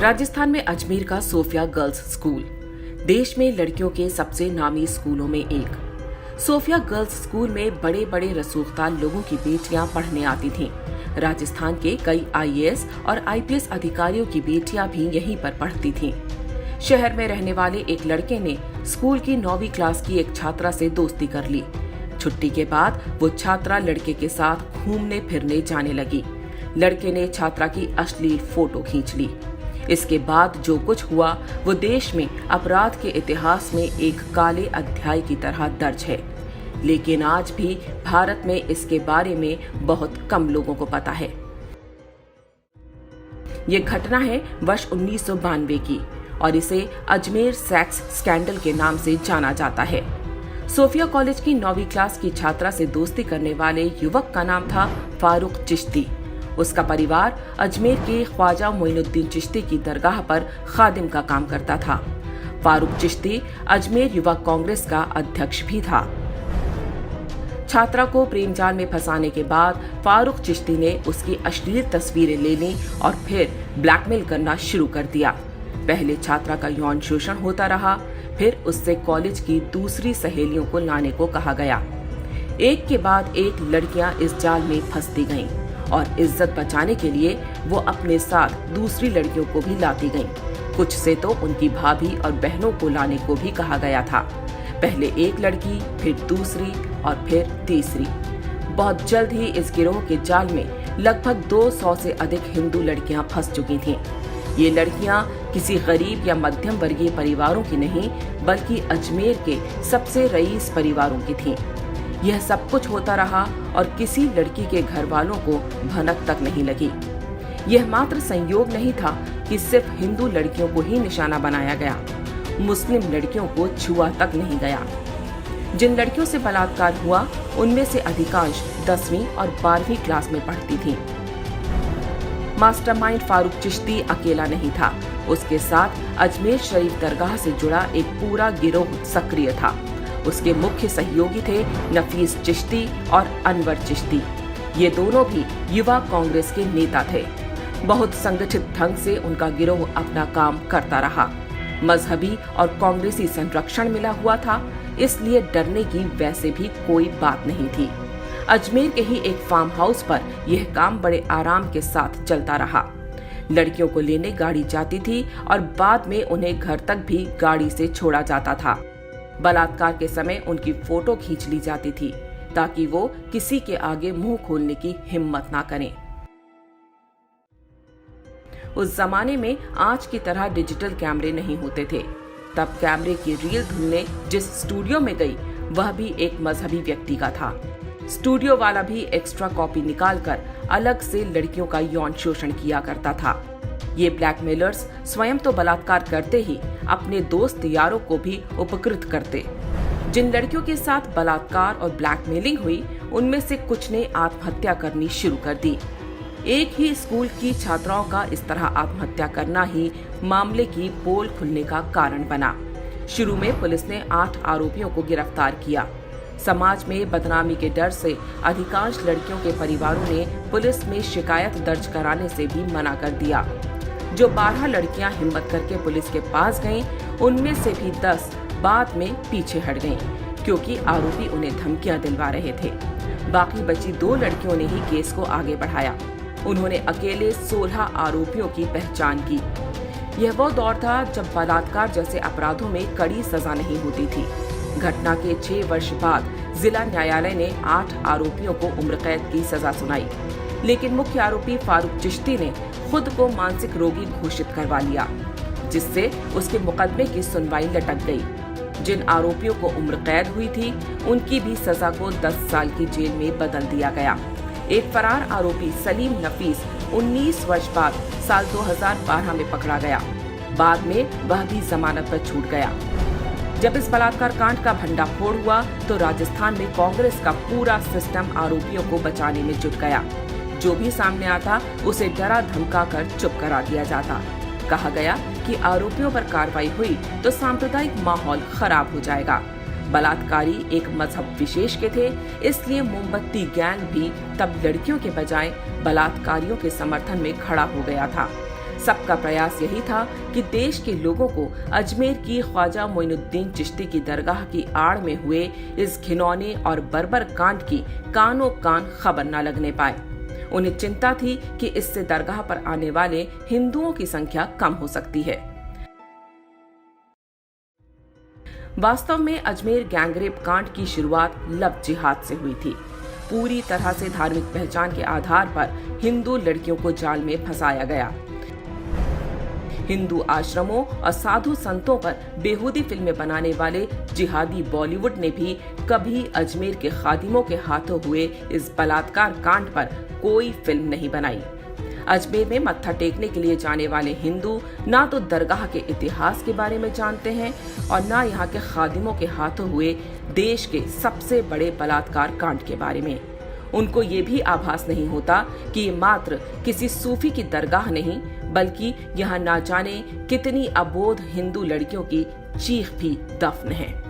राजस्थान में अजमेर का Sophia girls school देश में लड़कियों के सबसे नामी स्कूलों में एक। सोफिया गर्ल्स स्कूल में बड़े बड़े रसूखदार लोगों की बेटियां पढ़ने आती थीं। राजस्थान के कई आईएएस और आईपीएस अधिकारियों की बेटियां भी यहीं पर पढ़ती थीं। शहर में रहने वाले एक लड़के ने स्कूल की 9वीं क्लास की एक छात्रा से दोस्ती कर ली। छुट्टी के बाद वो छात्रा लड़के के साथ घूमने फिरने जाने लगी। लड़के ने छात्रा की अश्लील फोटो खींच ली। इसके बाद जो कुछ हुआ वो देश में अपराध के इतिहास में एक काले अध्याय की तरह दर्ज है, लेकिन आज भी भारत में इसके बारे में बहुत कम लोगों को पता है। ये घटना है वर्ष 1992 की और इसे अजमेर सेक्स स्कैंडल के नाम से जाना जाता है। सोफिया कॉलेज की 9वीं क्लास की छात्रा से दोस्ती करने वाले युवक का नाम था फारूक चिश्ती। उसका परिवार अजमेर के ख्वाजा मोइनुद्दीन चिश्ती की दरगाह पर खादिम का काम करता था। फारूक चिश्ती अजमेर युवा कांग्रेस का अध्यक्ष भी था। छात्रा को प्रेम जाल में फंसाने के बाद फारूक चिश्ती ने उसकी अश्लील तस्वीरें ले ली और फिर ब्लैकमेल करना शुरू कर दिया। पहले छात्रा का यौन शोषण होता रहा, फिर उससे कॉलेज की दूसरी सहेलियों को लाने को कहा गया। एक के बाद एक लड़कियां इस जाल में फंसती गईं और इज्जत बचाने के लिए वो अपने साथ दूसरी लड़कियों को भी लाती गईं। कुछ से तो उनकी भाभी और बहनों को लाने को भी कहा गया था। पहले एक लड़की, फिर दूसरी और फिर तीसरी। बहुत जल्द ही इस गिरोह के जाल में लगभग 200 से अधिक हिंदू लड़कियां फंस चुकी थीं। ये लड़कियां किसी गरीब या मध्यम वर्गीय परिवारों की नहीं, बल्कि अजमेर के सबसे रईस परिवारों की थीं। यह सब कुछ होता रहा और किसी लड़की के घर वालों को भनक तक नहीं लगी। यह मात्र संयोग नहीं था कि सिर्फ हिंदू लड़कियों को ही निशाना बनाया गया, मुस्लिम लड़कियों को छुआ तक नहीं गया। जिन लड़कियों से बलात्कार हुआ उनमें से अधिकांश 10वीं और 12वीं क्लास में पढ़ती थीं। मास्टरमाइंड फारूक चिश्ती अकेला नहीं था, उसके साथ अजमेर शरीफ दरगाह से जुड़ा एक पूरा गिरोह सक्रिय था। उसके मुख्य सहयोगी थे नफीस चिश्ती और अनवर चिश्ती। ये दोनों भी युवा कांग्रेस के नेता थे। बहुत संगठित ढंग से उनका गिरोह अपना काम करता रहा। मजहबी और कांग्रेसी संरक्षण मिला हुआ था, इसलिए डरने की वैसे भी कोई बात नहीं थी। अजमेर के ही एक फार्म हाउस पर यह काम बड़े आराम के साथ चलता रहा। लड़कियों को लेने गाड़ी जाती थी और बाद में उन्हें घर तक भी गाड़ी से छोड़ा जाता था। बलात्कार के समय उनकी फोटो खींच ली जाती थी ताकि वो किसी के आगे मुंह खोलने की हिम्मत ना करें। उस जमाने में आज की तरह डिजिटल कैमरे नहीं होते थे। तब कैमरे की रील ढूंढने जिस स्टूडियो में गई वह भी एक मजहबी व्यक्ति का था। स्टूडियो वाला भी एक्स्ट्रा कॉपी निकालकर अलग से लड़कियों का यौन शोषण किया करता था। ये ब्लैकमेलर्स स्वयं तो बलात्कार करते ही अपने दोस्त यारों को भी उपकृत करते। जिन लड़कियों के साथ बलात्कार और ब्लैकमेलिंग हुई उनमें से कुछ ने आत्महत्या करनी शुरू कर दी। एक ही स्कूल की छात्राओं का इस तरह आत्महत्या करना ही मामले की पोल खुलने का कारण बना। शुरू में पुलिस ने 8 आरोपियों को गिरफ्तार किया। समाज में बदनामी के डर से अधिकांश लड़कियों के परिवारों ने पुलिस में शिकायत दर्ज कराने से भी मना कर दिया। जो 12 लड़कियां हिम्मत करके पुलिस के पास गईं, उनमें से भी 10 बाद में पीछे हट गईं, क्योंकि आरोपी उन्हें धमकियां दिलवा रहे थे। बाकी बची 2 लड़कियों ने ही केस को आगे बढ़ाया। उन्होंने अकेले 16 आरोपियों की पहचान की। यह वो दौर था जब बलात्कार जैसे अपराधों में कड़ी सजा नहीं होती थी। घटना के 6 वर्ष बाद जिला न्यायालय ने 8 आरोपियों को उम्र कैद की सजा सुनाई, लेकिन मुख्य आरोपी फारूक चिश्ती ने खुद को मानसिक रोगी घोषित करवा लिया, जिससे उसके मुकदमे की सुनवाई लटक गई। जिन आरोपियों को उम्र कैद हुई थी उनकी भी सजा को 10 साल की जेल में बदल दिया गया। एक फरार आरोपी सलीम नफीस 19 वर्ष बाद साल 2012 में पकड़ा गया। बाद में वह भी जमानत पर छूट गया। जब इस बलात्कार कांड का भंडाफोड़ हुआ तो राजस्थान में कांग्रेस का पूरा सिस्टम आरोपियों को बचाने में जुट गया। जो भी सामने आता उसे डरा धमका कर चुप करा दिया जाता। कहा गया कि आरोपियों पर कार्रवाई हुई तो सांप्रदायिक माहौल खराब हो जाएगा। बलात्कारी एक मजहब विशेष के थे, इसलिए मोमबत्ती गैंग भी तब लड़कियों के बजाय बलात्कारियों के समर्थन में खड़ा हो गया था। सबका प्रयास यही था कि देश के लोगों को अजमेर की ख्वाजा मोइनुद्दीन चिश्ती की दरगाह की आड़ में हुए इस घिनौने और बर्बर कांड की कानों कान खबर न लगने पाए। उन्हें चिंता थी कि इससे दरगाह पर आने वाले हिंदुओं की संख्या कम हो सकती है। वास्तव में अजमेर गैंगरेप कांड की शुरुआत लव जिहाद से हुई थी। पूरी तरह से धार्मिक पहचान के आधार पर हिंदू लड़कियों को जाल में फंसाया गया। हिंदू आश्रमों और साधु संतों पर बेहूदी फिल्में बनाने वाले जिहादी बॉलीवुड ने भी कभी अजमेर के खादिमों के हाथों हुए इस बलात्कार कांड पर कोई फिल्म नहीं बनाई। अजमेर में मत्था टेकने के लिए जाने वाले हिंदू ना तो दरगाह के इतिहास के बारे में जानते हैं और ना यहाँ के खादिमों के हाथों हुए देश के सबसे बड़े बलात्कार कांड के बारे में। उनको ये भी आभास नहीं होता कि ये मात्र किसी सूफी की दरगाह नहीं, बल्कि यहाँ ना जाने कितनी अबोध हिंदू लड़कियों की चीख भी दफन है।